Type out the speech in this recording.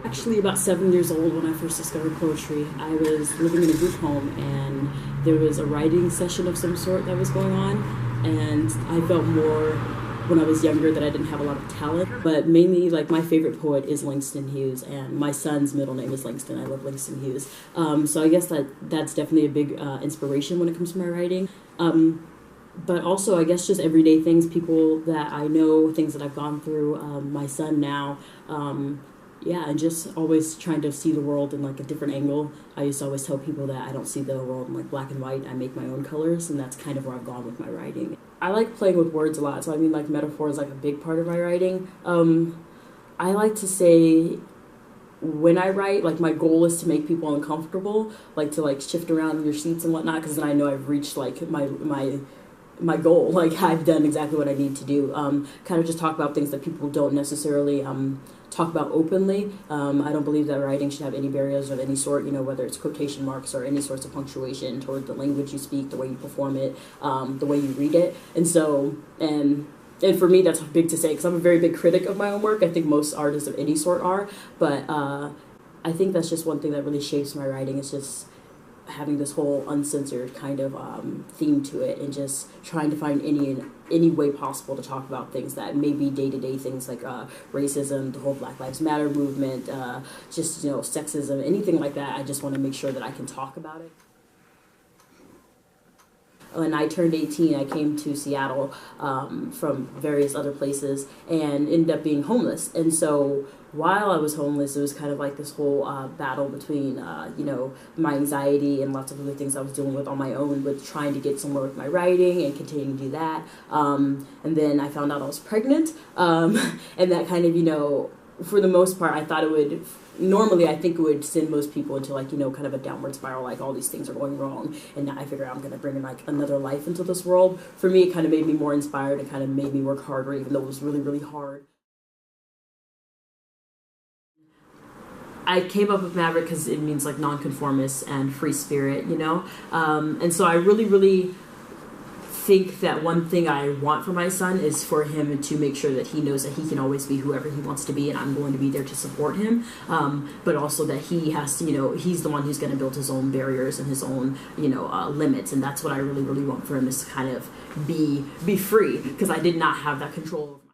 Actually, about 7 years old when I first discovered poetry. I was living in a group home and there was a writing session of some sort that was going on, and I felt more when I was younger that I didn't have a lot of talent, but mainly like my favorite poet is Langston Hughes, and my son's middle name is Langston. I love Langston Hughes. So I guess that's definitely a big inspiration when it comes to my writing. But also, I guess, just everyday things, people that I know, things that I've gone through, my son now, yeah, and just always trying to see the world in like a different angle. I used to always tell people that I don't see the world in like black and white. I make my own colors, and that's kind of where I've gone with my writing. I like playing with words a lot, so I mean like metaphor is like a big part of my writing. I like to say when I write, like my goal is to make people uncomfortable, like to like shift around in your seats and whatnot, because then I know I've reached like my goal, like I've done exactly what I need to do. Kind of just talk about things that people don't necessarily talk about openly. I don't believe that writing should have any barriers of any sort, you know, whether it's quotation marks or any sorts of punctuation toward the language you speak, the way you perform it, the way you read it. And so, and for me, that's big to say, because I'm a very big critic of my own work. I think most artists of any sort are, but I think that's just one thing that really shapes my writing. It's just having this whole uncensored kind of theme to it, and just trying to find any way possible to talk about things that may be day-to-day things like racism, the whole Black Lives Matter movement, just, you know, sexism, anything like that. I just want to make sure that I can talk about it. When I turned 18, I came to Seattle from various other places and ended up being homeless. And so while I was homeless, it was kind of like this whole battle between, you know, my anxiety and lots of other things I was dealing with on my own, with trying to get somewhere with my writing and continuing to do that. And then I found out I was pregnant, and that kind of, you know, for the most part, I thought it would, normally I think it would send most people into like, you know, kind of a downward spiral, like all these things are going wrong, and now I figure I'm going to bring in like another life into this world. For me, it kind of made me more inspired and kind of made me work harder, even though it was really, really hard. I came up with Maverick because it means like nonconformist and free spirit, you know? And so I really, really think that one thing I want for my son is for him to make sure that he knows that he can always be whoever he wants to be, and I'm going to be there to support him, but also that he has to, you know, he's the one who's going to build his own barriers and his own, you know, limits, and that's what I really, really want for him, is to kind of be free, because I did not have that control over